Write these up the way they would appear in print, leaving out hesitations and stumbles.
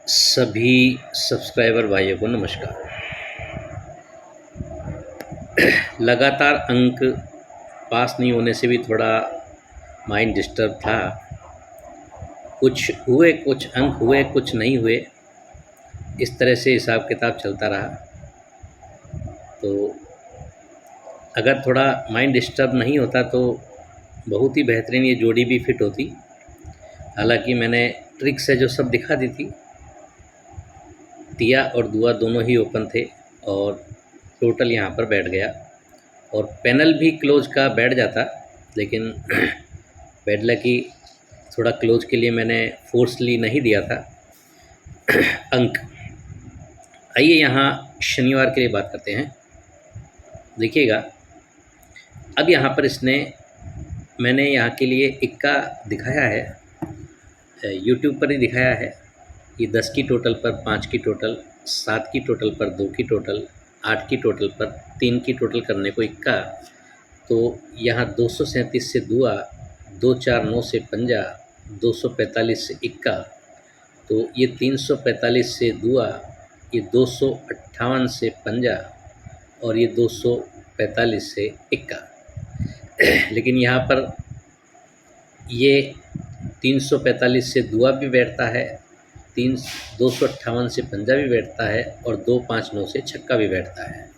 सभी सब्सक्राइबर भाइयों को नमस्कार। लगातार अंक पास नहीं होने से भी थोड़ा माइंड डिस्टर्ब था। कुछ हुए, कुछ अंक हुए, कुछ नहीं हुए, इस तरह से हिसाब किताब चलता रहा। तो अगर थोड़ा माइंड डिस्टर्ब नहीं होता तो बहुत ही बेहतरीन ये जोड़ी भी फिट होती। हालांकि मैंने ट्रिक से जो सब दिखा दी थी, तिया और दुआ दोनों ही ओपन थे और टोटल यहाँ पर बैठ गया और पैनल भी क्लोज का बैठ जाता, लेकिन बैड लकी थोड़ा क्लोज के लिए मैंने फोर्सली नहीं दिया था अंक। आइए यहाँ शनिवार के लिए बात करते हैं। देखिएगा, अब यहाँ पर मैंने यहाँ के लिए इक्का दिखाया है, यूट्यूब पर ही दिखाया है। ये 10 की टोटल पर, 5 की टोटल, 7 की टोटल पर, 2 की टोटल, 8 की टोटल पर, 3 की टोटल करने को इक्का। तो यहाँ 237 से दुआ, 249 से पंजा, 245 से इक्का। तो ये 345 से दुआ, ये 258 से पंजा और ये 245 से इक्का। लेकिन यहाँ पर ये 345 से दुआ भी बैठता है, 258 से पंजा भी बैठता है और 259 से छक्का भी बैठता है।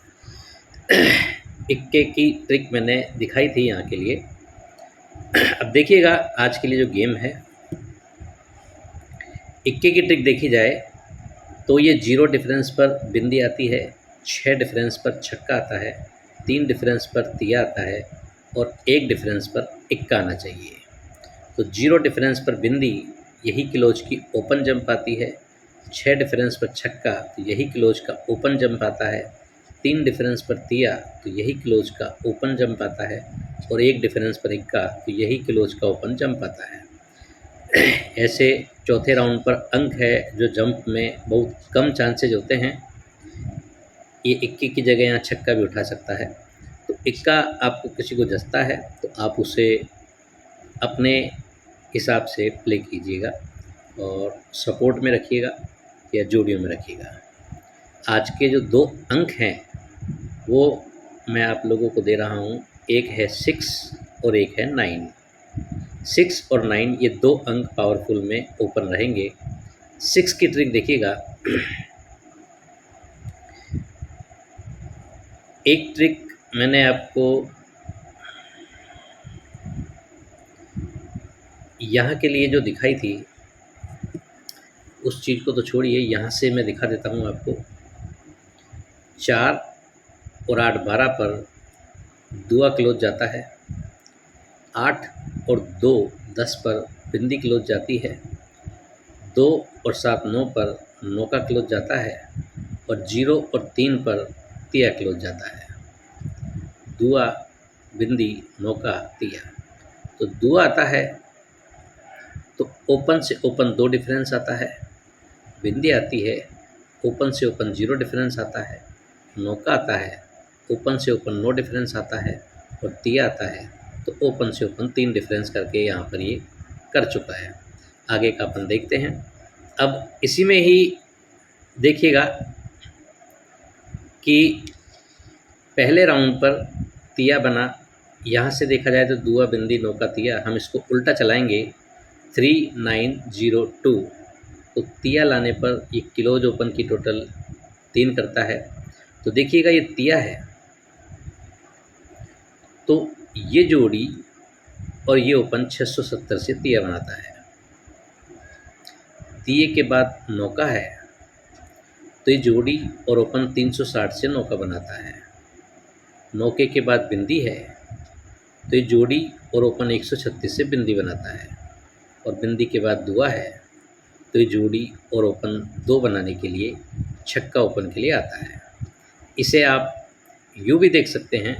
इक्के की ट्रिक मैंने दिखाई थी यहाँ के लिए। अब देखिएगा आज के लिए जो गेम है, इक्के की ट्रिक देखी जाए तो ये 0 डिफरेंस पर बिंदी आती है, 6 डिफरेंस पर छक्का आता है, 3 डिफरेंस पर तिया आता है और 1 डिफरेंस पर इक्का आना चाहिए। तो 0 डिफरेंस पर बिंदी यही क्लोज की ओपन जंप आती है, 6 डिफरेंस पर छक्का तो यही क्लोज का ओपन जंप आता है, 3 डिफरेंस पर तिया तो यही क्लोज का ओपन जंप आता है और 1 डिफरेंस पर इक्का तो यही क्लोज का ओपन जंप आता है। ऐसे चौथे राउंड पर अंक है जो जंप में बहुत कम चांसेज होते हैं। ये इक्के की जगह यहाँ छक्का भी उठा सकता है। तो इक्का आपको किसी को जचता है तो आप उसे अपने हिसाब से प्ले कीजिएगा और सपोर्ट में रखिएगा या जोड़ियों में रखिएगा। आज के जो 2 अंक हैं वो मैं आप लोगों को दे रहा हूँ, एक है 6 और एक है 9। 6 और 9 ये 2 अंक पावरफुल में ओपन रहेंगे। 6 की ट्रिक देखिएगा। एक ट्रिक मैंने आपको यहाँ के लिए जो दिखाई थी उस चीज़ को तो छोड़िए, यहाँ से मैं दिखा देता हूँ आपको। 4 और 8 12 पर दुआ क्लोज जाता है, 8 और 2 10 पर बिंदी क्लोज जाती है, 2 और 7 9 पर नौका क्लोज जाता है और 0 और 3 पर तिया क्लोज जाता है। दुआ, बिंदी, नौका, तिया। तो दुआ आता है तो ओपन से ओपन 2 डिफरेंस आता है, बिंदी आती है ओपन से ओपन 0 डिफरेंस आता है, नौका आता है ओपन से ओपन 9 डिफरेंस आता है और तिया आता है तो ओपन से ओपन 3 डिफरेंस करके यहाँ पर ये कर चुका है। आगे का अपन देखते हैं। अब इसी में ही देखिएगा कि पहले राउंड पर तिया बना, यहाँ से देखा जाए तो दुआ, बिंदी, नौका, तिया। हम इसको उल्टा चलाएंगे, 3 9 0 2। तो तिया लाने पर ये क्लोज ओपन की टोटल 3 करता है। तो देखिएगा ये तिया है तो ये जोड़ी और ये ओपन 670 से तिया बनाता है। तिये के बाद नौका है तो ये जोड़ी और ओपन 360 से नौका बनाता है। नौके के बाद बिंदी है तो ये जोड़ी और ओपन 136 से बिंदी बनाता है और बिंदी के बाद दुआ है तो ये जोड़ी और ओपन 2 बनाने के लिए छक्का ओपन के लिए आता है। इसे आप यूँ भी देख सकते हैं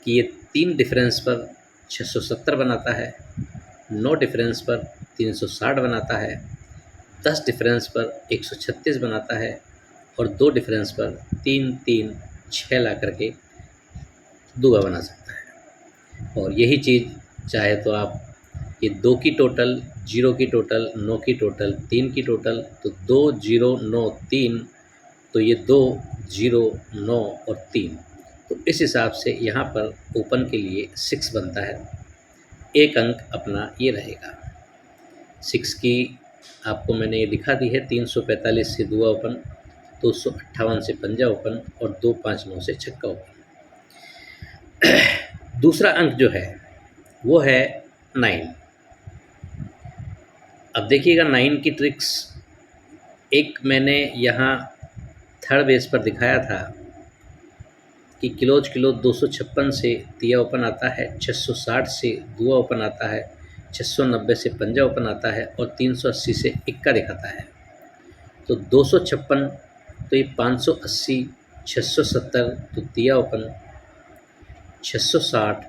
कि ये 3 डिफरेंस पर 670 बनाता है, 9 डिफरेंस पर 360 बनाता है, 10 डिफरेंस पर 136 बनाता है और 2 डिफरेंस पर 3 3 6 ला करके दुआ बना सकता है। और यही चीज़ चाहे तो आप ये 2 की टोटल, 0 की टोटल, 9 की टोटल, 3 की टोटल, तो 2 0 9 3, तो ये 2 0 9 और 3, तो इस हिसाब से यहाँ पर ओपन के लिए 6 बनता है। एक अंक अपना ये रहेगा। 6 की आपको मैंने ये दिखा दी है, 345 से दुआ ओपन, 258 से पंजा ओपन और 259 से छक्का ओपन। दूसरा अंक जो है वो है 9। अब देखिएगा 9 की ट्रिक्स एक मैंने यहाँ थर्ड बेस पर दिखाया था कि क्लोज 256 से तिया ओपन आता है, 660 से दुआ ओपन आता है, 690 से पंजा ओपन आता है और 380 से इक्का दिखाता है। तो 256 तो ये 580, 670 तो तिया ओपन, 660,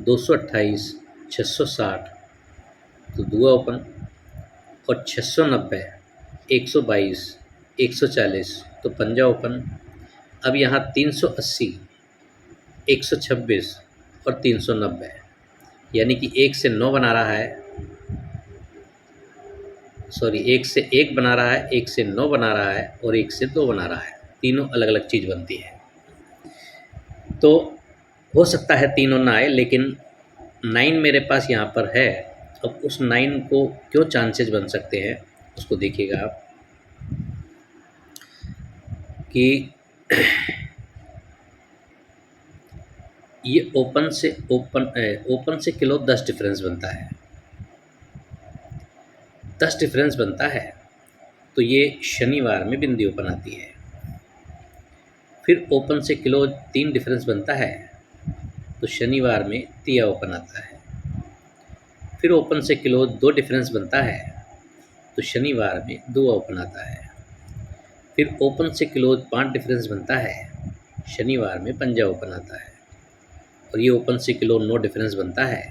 228, 660 तो दुआ ओपन और 690, 122, 140 तो पंजा ओपन। अब यहाँ 380, 126 और 390, यानी कि 1 से 9 बना रहा है, सॉरी 1 से 1 बना रहा है, 1 से 9 बना रहा है और 1 से 2 बना रहा है। तीनों अलग अलग चीज़ बनती है। तो हो सकता है तीनों ना आए, लेकिन 9 मेरे पास यहाँ पर है। अब उस 9 को क्यों चांसेस बन सकते हैं उसको देखिएगा आप कि ये ओपन से किलो 10 डिफरेंस बनता है। 10 डिफरेंस बनता है तो ये शनिवार में बिंदी ओपन आती है। फिर ओपन से किलो 3 डिफरेंस बनता है तो शनिवार में तिया ओपन आता है। फिर ओपन से किलो 2 डिफरेंस बनता है तो शनिवार में दुआ ओपन आता है। फिर ओपन से किलो 5 डिफरेंस बनता है, शनिवार में पंजा ओपन आता है। और ये ओपन से किलो 9 डिफरेंस बनता है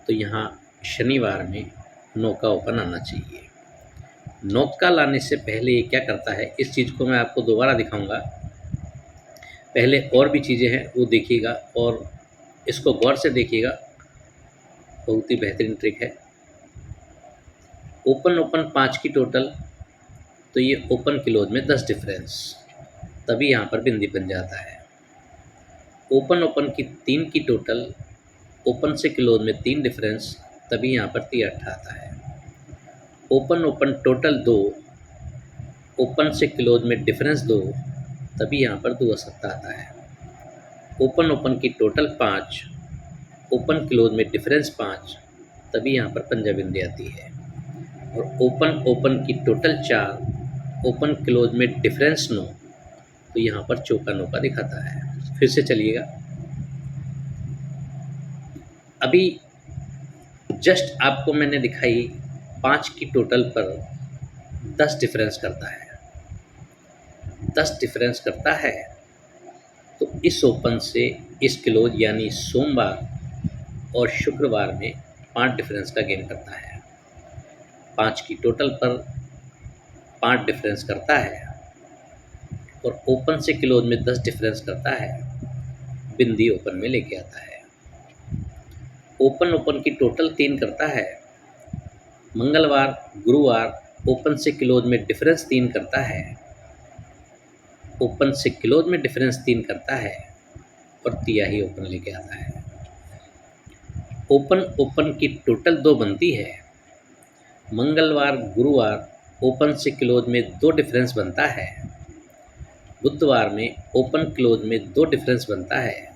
तो यहाँ शनिवार में नौका ओपन आना चाहिए। नौका लाने से पहले ये क्या करता है, इस चीज़ को मैं आपको दोबारा दिखाऊंगा। पहले और भी चीज़ें हैं वो देखिएगा और इसको गौर से देखिएगा, बहुत ही बेहतरीन ट्रिक है। ओपन 5 की टोटल, तो ये ओपन क्लोज में 10 डिफरेंस, तभी यहाँ पर बिंदी बन जाता है। ओपन की 3 की टोटल, ओपन से क्लोज में 3 डिफरेंस, तभी यहाँ पर तिया अट्ठा आता है। ओपन टोटल 2, ओपन से क्लोज में डिफरेंस 2, तभी यहाँ पर दुआ सत्ता आता है। ओपन की टोटल 5, ओपन क्लोज में डिफरेंस 5, तभी यहाँ पर पंजा बिंदी आती है। और ओपन की टोटल 4, ओपन क्लोज में डिफरेंस 9, तो यहाँ पर चौका नौका दिखाता है। फिर से चलिएगा, अभी जस्ट आपको मैंने दिखाई 5 की टोटल पर 10 डिफरेंस करता है। 10 डिफरेंस करता है तो इस ओपन से इस क्लोज यानी सोमवार और शुक्रवार में 5 डिफरेंस का गेम करता है। 5 की टोटल पर 5 डिफरेंस करता है और ओपन से क्लोज में 10 डिफरेंस करता है, बिंदी ओपन में लेके आता है। ओपन की टोटल 3 करता है। मंगलवार गुरुवार ओपन से क्लोज में डिफरेंस 3 करता है, ओपन से क्लोज में डिफरेंस 3 करता है और तिया ही ओपन लेके आता है। ओपन की टोटल 2 बनती है। मंगलवार गुरुवार ओपन से क्लोज में 2 डिफरेंस बनता है, बुधवार में ओपन क्लोज में 2 डिफरेंस बनता है,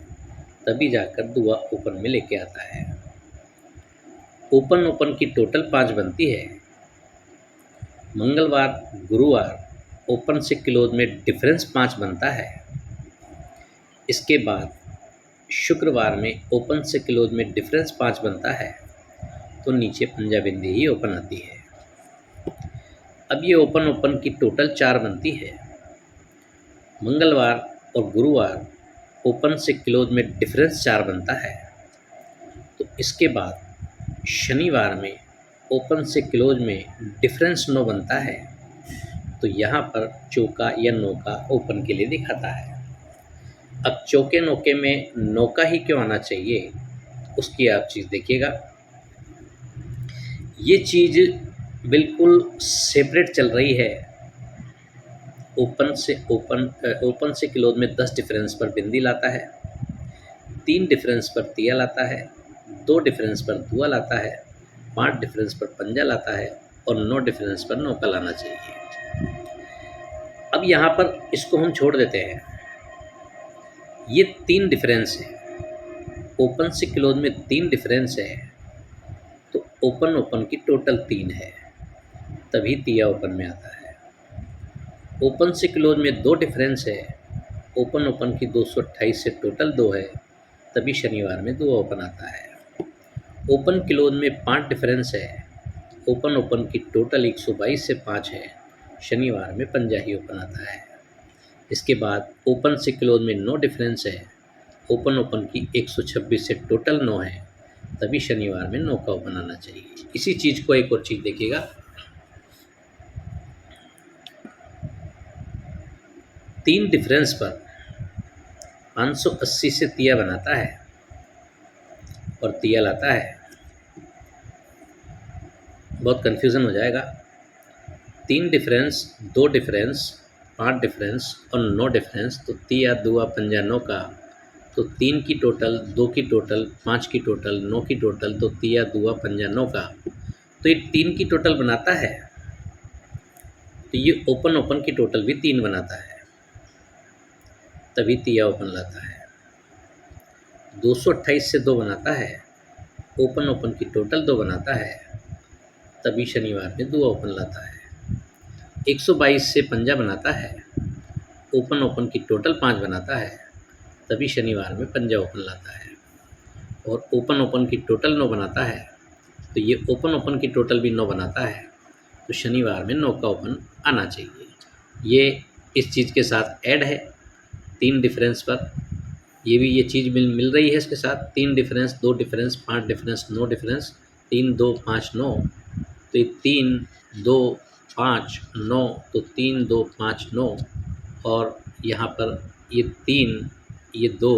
तभी जाकर दुआ ओपन में लेके आता है। ओपन की टोटल 5 बनती है। मंगलवार गुरुवार ओपन से क्लोज में डिफरेंस 5 बनता है। इसके बाद शुक्रवार में ओपन से क्लोज में डिफरेंस 5 बनता है, तो नीचे पंजा बिंदी ही ओपन आती है। अब ये ओपन की टोटल 4 बनती है। मंगलवार और गुरुवार ओपन से क्लोज में डिफरेंस 4 बनता है, तो इसके बाद शनिवार में ओपन से क्लोज में डिफरेंस 9 बनता है, तो यहाँ पर चौका या नौका ओपन के लिए दिखाता है। अब चौके नौके में नौका ही क्यों आना चाहिए उसकी आप चीज़ देखिएगा। ये चीज़ बिल्कुल सेपरेट चल रही है। ओपन से क्लोज में 10 डिफरेंस पर बिंदी लाता है, 3 डिफरेंस पर तिया लाता है, 2 डिफरेंस पर दुआ लाता है, 5 डिफरेंस पर पंजा लाता है और 9 डिफरेंस पर नौका लाना चाहिए। अब यहाँ पर इसको हम छोड़ देते हैं। ये 3 डिफरेंस है, ओपन से क्लोज में 3 डिफरेंस है, तो ओपन की टोटल 3 है, तभी तिया ओपन में आता है। ओपन से क्लोज में 2 डिफरेंस है, ओपन की 228 से टोटल 2 है, तभी शनिवार में दुआ ओपन आता है। ओपन क्लोज में 5 डिफरेंस है, ओपन की टोटल 122 से 5 है, शनिवार में पंजा ही ओपन आता है। इसके बाद ओपन से क्लोज में 9 डिफरेंस है, ओपन की 126 से टोटल 9 है, तभी शनिवार में 9 का ओपन आना चाहिए। इसी चीज़ को एक और चीज़ देखिएगा, 3 डिफरेंस पर 580 से तिया बनाता है और तिया लाता है। बहुत कन्फ्यूज़न हो जाएगा। 3 डिफरेंस, 2 डिफरेंस, 5 डिफरेंस और 9 डिफरेंस, तो तिया दुआ पंजा 9 का, तो 3 की टोटल, 2 की टोटल, 5 की टोटल, 9 की टोटल, तो तिया दुआ पंजा 9 का, तो ये 3 की टोटल बनाता है, तो ये ओपन की टोटल भी 3 बनाता है, तभी तिया ओपन लाता है। 228 से 2 बनाता है, ओपन की टोटल 2 बनाता है, तभी शनिवार में दुआ ओपन लाता है। 122 से पंजा बनाता है, ओपन की टोटल 5 बनाता है, तभी शनिवार में पंजा ओपन लाता है। और ओपन की टोटल 9 बनाता है, तो ये ओपन की टोटल भी 9 बनाता है, तो शनिवार में 9 का ओपन आना चाहिए। ये इस चीज़ के साथ ऐड है 3 डिफरेंस पर, ये चीज़ मिल रही है इसके साथ। 3 डिफरेंस, 2 डिफरेंस, 5 डिफरेंस, 9 डिफरेंस, 3 2 5 9, तो ये 3 2 5 9, तो 3 2 5 9, और यहाँ पर ये 3, ये 2,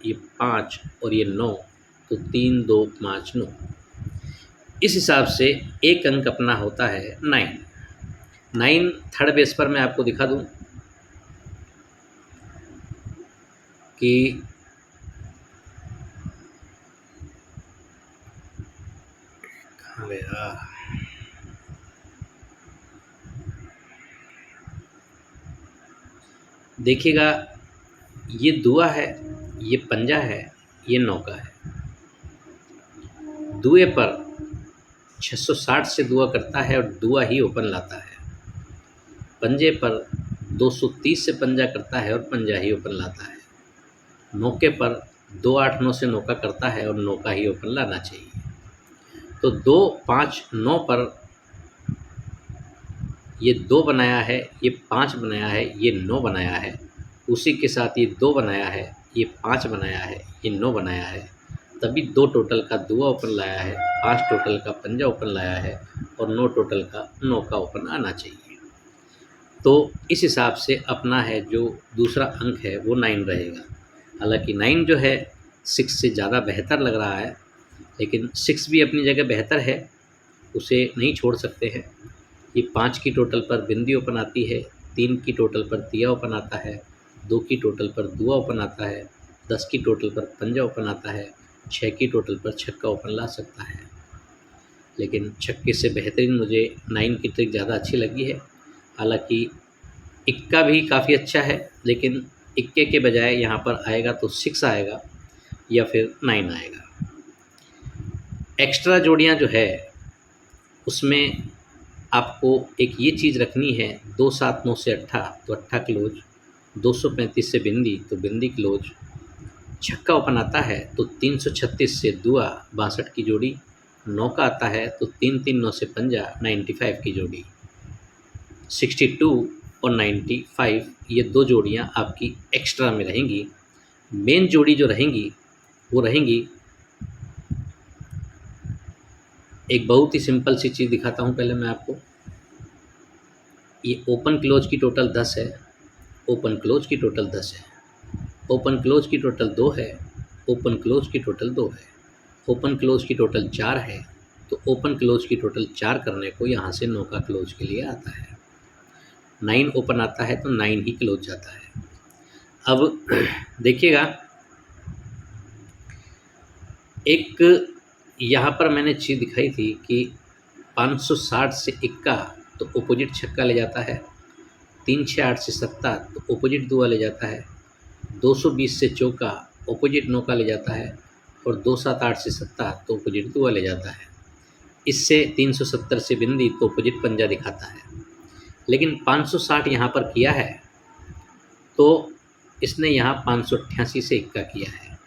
ये 5 और ये 9, तो 3 2 5 9। इस हिसाब से एक अंक अपना होता है 9। थर्ड बेस पर मैं आपको दिखा दूं कि कहाँ गया, देखिएगा, ये दुआ है, ये पंजा है, ये नौका है। दुए पर 660 से दुआ करता है और दुआ ही ओपन लाता है। पंजे पर 230 से पंजा करता है और पंजा ही ओपन लाता है। नौके पर 289 से नौका करता है और नौका ही ओपन लाना चाहिए। तो 2 5 9 पर ये 2 बनाया है, ये 5 बनाया है, ये 9 बनाया है, उसी के साथ ये 2 बनाया है, ये 5 बनाया है, ये 9 बनाया है, तभी 2 टोटल का दुआ ओपन लाया है, 5 टोटल का पंजा ओपन लाया है और 9 टोटल का नौका ओपन आना चाहिए। तो इस हिसाब से अपना है जो दूसरा अंक है वो 9 रहेगा। हालांकि 9 जो है 6 से ज़्यादा बेहतर लग रहा है, लेकिन 6 भी अपनी जगह बेहतर है, उसे नहीं छोड़ सकते हैं। ये 5 की टोटल पर बिंदी ओपन आती है, 3 की टोटल पर तिया ओपन आता है, 2 की टोटल पर दुआ ओपन आता है, 10 की टोटल पर पंजा ओपन आता है, 6 की टोटल पर छक्का ओपन ला सकता है। लेकिन छक्के से बेहतरीन मुझे 9 की ट्रिक ज़्यादा अच्छी लगी है। हालांकि इक्का भी काफ़ी अच्छा है, लेकिन इक्के के बजाय यहाँ पर आएगा तो 6 आएगा या फिर 9 आएगा। एक्स्ट्रा जोड़ियाँ जो है उसमें आपको एक ये चीज़ रखनी है, 2 7 9 से अट्ठा, तो अट्ठा क्लोज, 235 से बिंदी तो बिंदी क्लोज, छक्का ओपन आता है तो 336 से दुआ 62 की जोड़ी, नौका आता है तो 3 3 9 से पंजा 95 की जोड़ी, 62 और 95 ये 2 जोड़ियाँ आपकी एक्स्ट्रा में रहेंगी। मेन जोड़ी जो रहेंगी वो रहेंगी, एक बहुत ही सिंपल सी चीज़ दिखाता हूँ पहले मैं आपको। ये ओपन क्लोज की टोटल 10 है, ओपन क्लोज की टोटल 10 है, ओपन क्लोज की टोटल 2 है, ओपन क्लोज की टोटल 2 है, ओपन क्लोज की टोटल 4 है, तो ओपन क्लोज की टोटल 4 करने को यहाँ से 9 का क्लोज के लिए आता है। 9 ओपन आता है तो 9 ही क्लोज जाता है। अब देखिएगा, एक यहाँ पर मैंने चीज़ दिखाई थी कि 560 से इक्का तो अपोजिट छक्का ले जाता है, 368 से सत्ता तो अपोजिट दुआ ले जाता है, 220 से चौका अपोजिट नौका ले जाता है और 278 से सत्ता तो अपोजिट दुआ ले जाता है। इससे 370 से बिंदी तो अपोजिट पंजा दिखाता है। लेकिन 560 यहाँ पर किया है तो इसने यहाँ 588 से इक्का किया है।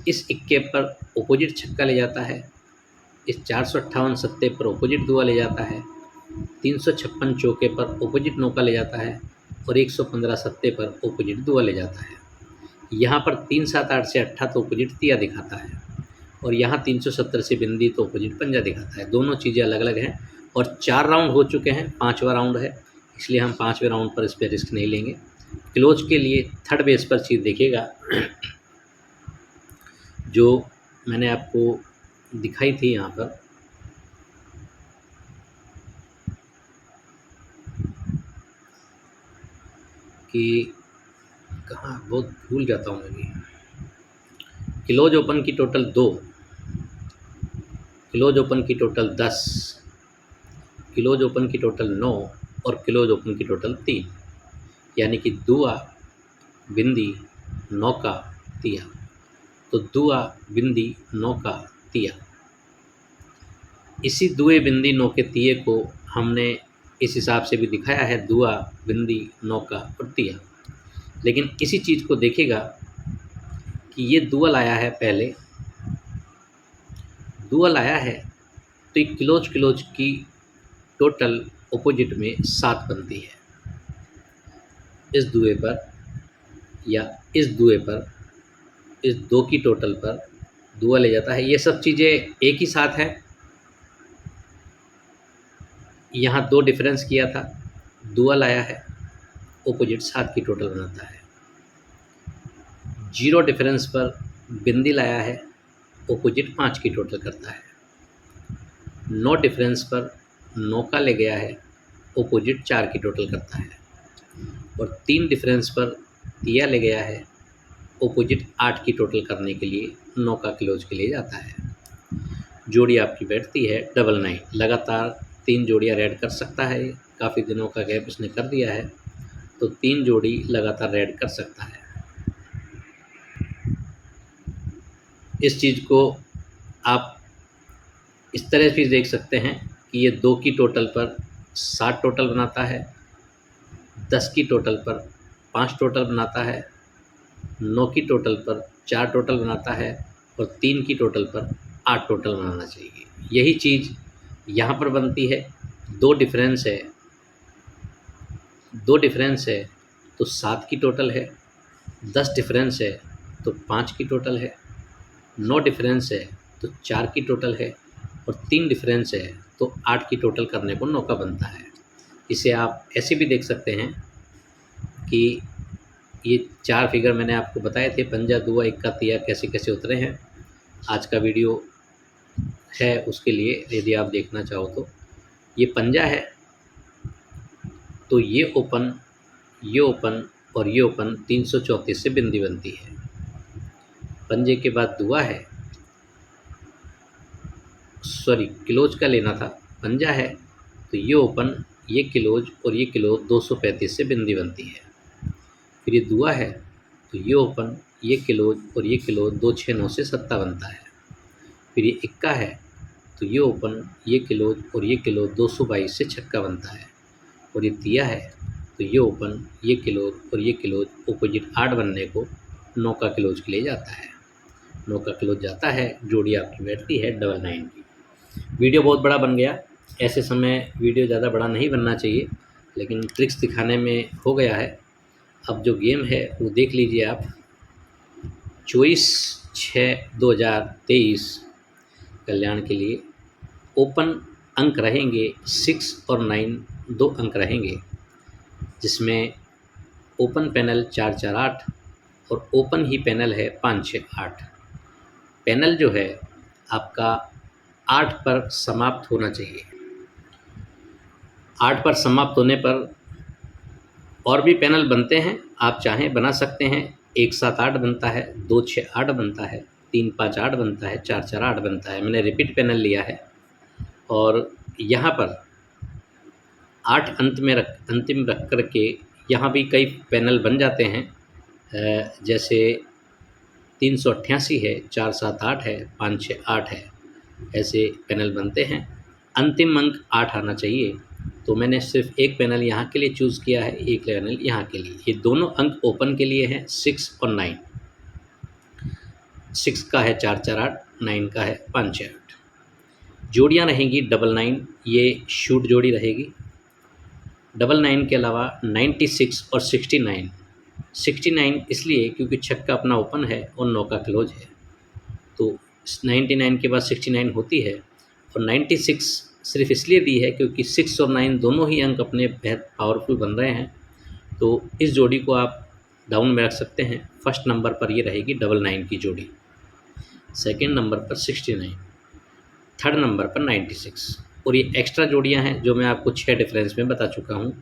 इस इक्के पर अपोजिट छक्का ले जाता है, इस 458 सत्ते पर अपोजिट दुआ ले जाता है, 356 चौके पर अपोजिट नौका ले जाता है और 115 सत्ते पर अपोजिट दुआ ले जाता है। यहाँ पर 378 से अट्ठा तो अपोजिट तिया दिखाता है और यहाँ 370 से बिंदी तो अपोजिट पंजा दिखाता है। दोनों चीज़ें अलग अलग हैं और 4 राउंड हो चुके हैं, 5वां राउंड है, इसलिए हम 5वें राउंड पर इस पर रिस्क नहीं लेंगे। क्लोज के लिए थर्ड बेस पर चीज़ देखिएगा जो मैंने आपको दिखाई थी यहाँ पर, कि कहाँ बहुत भूल जाता हूँ मैं भी। क्लोज ओपन की टोटल 2, क्लोज ओपन की टोटल 10, क्लोज ओपन की टोटल 9 और क्लोज ओपन की टोटल 3, यानी कि दुआ बिंदी नौका तिया। तो दुआ बिंदी नौका तिया, इसी दुए बिंदी नौके तिये को हमने इस हिसाब से भी दिखाया है, दुआ बिंदी नौका और तिया। लेकिन इसी चीज़ को देखिएगा कि ये दुअल आया है, पहले दुअल आया है तो एक क्लोज क्लोज की टोटल अपोजिट में 7 बनती है। इस दुए पर या इस दुए पर, इस 2 की टोटल पर दुआ ले जाता है। ये सब चीज़ें एक ही साथ हैं। यहाँ 2 डिफरेंस किया था, दुआ लाया है, अपोजिट 7 की टोटल बनाता है। 0 डिफरेंस पर बिंदी लाया है, अपोजिट 5 की टोटल करता है। 9 डिफरेंस पर नौका ले गया है, अपोजिट 4 की टोटल करता है। और 3 डिफरेंस पर तिया ले गया है, अपोजिट 8 की टोटल करने के लिए नौका क्लोज के लिए जाता है। जोड़ी आपकी बैठती है 99। लगातार 3 जोड़ियाँ रेड कर सकता है, काफ़ी दिनों का गैप इसने कर दिया है तो 3 जोड़ी लगातार रेड कर सकता है। इस चीज़ को आप इस तरह भी देख सकते हैं कि ये 2 की टोटल पर 7 टोटल बनाता है, 10 की टोटल पर 5 टोटल बनाता है, 9 की टोटल पर 4 टोटल बनाता है और 3 की टोटल पर 8 टोटल बनाना चाहिए। यही चीज़ यहाँ पर बनती है। 2 डिफरेंस है, 2 डिफरेंस है तो 7 की टोटल है, 10 डिफरेंस है तो 5 की टोटल है, 9 डिफरेंस है तो 4 की टोटल है और 3 डिफरेंस है तो 8 की टोटल करने को नौका बनता है। इसे आप ऐसे भी देख सकते हैं कि ये 4 फिगर मैंने आपको बताए थे, पंजा दुआ इक्का तिया कैसे कैसे उतरे हैं। आज का वीडियो है उसके लिए, यदि आप देखना चाहो तो। ये पंजा है तो ये ओपन, ये ओपन और ये ओपन 334 से बिंदी बनती है। पंजे के बाद दुआ है, सॉरी क्लोज का लेना था, पंजा है तो ये ओपन, ये क्लोज और ये क्लोज 235 से बिंदी बनती है। फिर ये दुआ है तो ये ओपन, ये क्लोज और ये क्लोज 269 से सत्ता बनता है। फिर ये इक्का है तो ये ओपन, ये क्लोज और ये क्लोज 222 से छक्का बनता है। और ये तिया है तो ये ओपन, ये क्लोज और ये क्लोज अपोजिट 8 बनने को नौका क्लोज के लिए जाता है। नौका क्लोज जाता है, जोड़ी आपकी बैठती है 99 की। वीडियो बहुत बड़ा बन गया, ऐसे समय वीडियो ज़्यादा बड़ा नहीं बनना चाहिए, लेकिन ट्रिक्स दिखाने में हो गया है। अब जो गेम है वो देख लीजिए आप। 24/6/2023 कल्याण के लिए ओपन अंक रहेंगे 6 और 9, 2 अंक रहेंगे, जिसमें ओपन पैनल 448 और ओपन ही पैनल है 568। पैनल जो है आपका 8 पर समाप्त होना चाहिए। 8 पर समाप्त होने पर और भी पैनल बनते हैं, आप चाहें बना सकते हैं। 1 7 8 बनता है, 2 6 8 बनता है, 3 5 8 बनता है, 4 4 8 बनता है। मैंने रिपीट पैनल लिया है और यहाँ पर 8 अंतिम रख कर के यहाँ भी कई पैनल बन जाते हैं। जैसे 388 है, 4 7 8 है, 5 6 8 है, ऐसे पैनल बनते हैं। अंतिम अंक 8 आना चाहिए, तो मैंने सिर्फ एक पैनल यहाँ के लिए चूज़ किया है, एक पैनल यहाँ के लिए। ये दोनों अंक ओपन के लिए हैं, 6 और 9। 6 का है 4 4 8, 9 का है 5 6 8। जोड़ियाँ रहेंगी 99, ये शूट जोड़ी रहेगी। 99 के अलावा 96 और 69। 69 इसलिए क्योंकि छक्का अपना ओपन है और 9 का क्लोज है, तो 99 के बाद 69 होती है। और 96 सिर्फ इसलिए दी है क्योंकि 6 और 9 दोनों ही अंक अपने बेहद पावरफुल बन रहे हैं, तो इस जोड़ी को आप डाउन में रख सकते हैं। फर्स्ट नंबर पर ये रहेगी 99 की जोड़ी, सेकंड नंबर पर 69, थर्ड नंबर पर 96। और ये एक्स्ट्रा जोड़ियां हैं जो मैं आपको 6 डिफरेंस में बता चुका हूँ।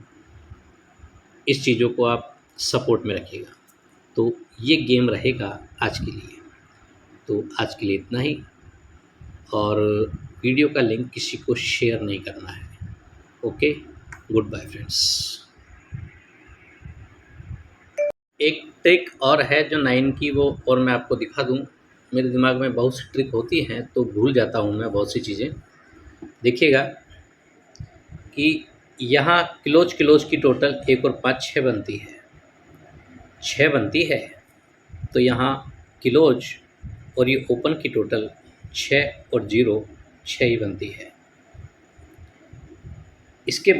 इस चीज़ों को आप सपोर्ट में रखिएगा। तो ये गेम रहेगा आज के लिए। तो आज के लिए इतना ही, और वीडियो का लिंक किसी को शेयर नहीं करना है। Okay, good bye friends. एक ट्रिक और है जो 9 की, वो और मैं आपको दिखा दूं। मेरे दिमाग में बहुत सी ट्रिक होती हैं तो भूल जाता हूं मैं बहुत सी चीज़ें। देखिएगा कि यहाँ क्लोज की टोटल 1 और 5 6 बनती है, 6 बनती है। तो यहाँ क्लोज और ये ओपन की टोटल 6 और 0 6 ही बनती है। इसके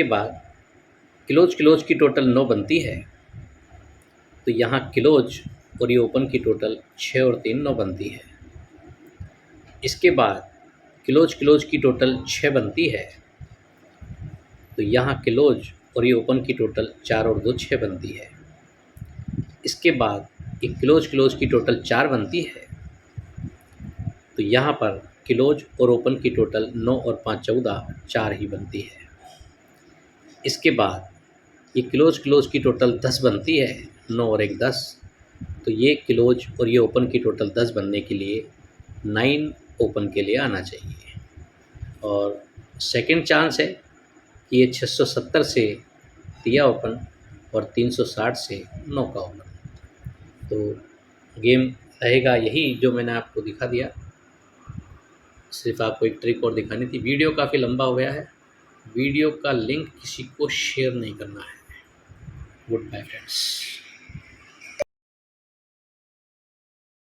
बाद क्लोज की टोटल 9 बनती है। तो यहाँ क्लोज और ये ओपन की टोटल 6 और 3 9 बनती है। इसके बाद क्लोज की टोटल 6 बनती है। तो यहाँ क्लोज और ये ओपन की टोटल 4 और 2 6 बनती है। इसके बाद ये क्लोज की टोटल 4 बनती है। तो यहाँ पर क्लोज और ओपन की टोटल 9 और 5 14 4 ही बनती है। इसके बाद ये क्लोज की टोटल 10 बनती है, 9 और 1 10। तो ये क्लोज और ये ओपन की टोटल 10 बनने के लिए 9 ओपन के लिए आना चाहिए। और सेकंड चांस है कि ये 670 से दिया ओपन और 360 से 9 का ओपन। तो गेम रहेगा यही जो मैंने आपको दिखा दिया। सिर्फ आपको एक ट्रिक और दिखानी थी। वीडियो काफ़ी लंबा हो गया है। वीडियो का लिंक किसी को शेयर नहीं करना है। Good bye friends.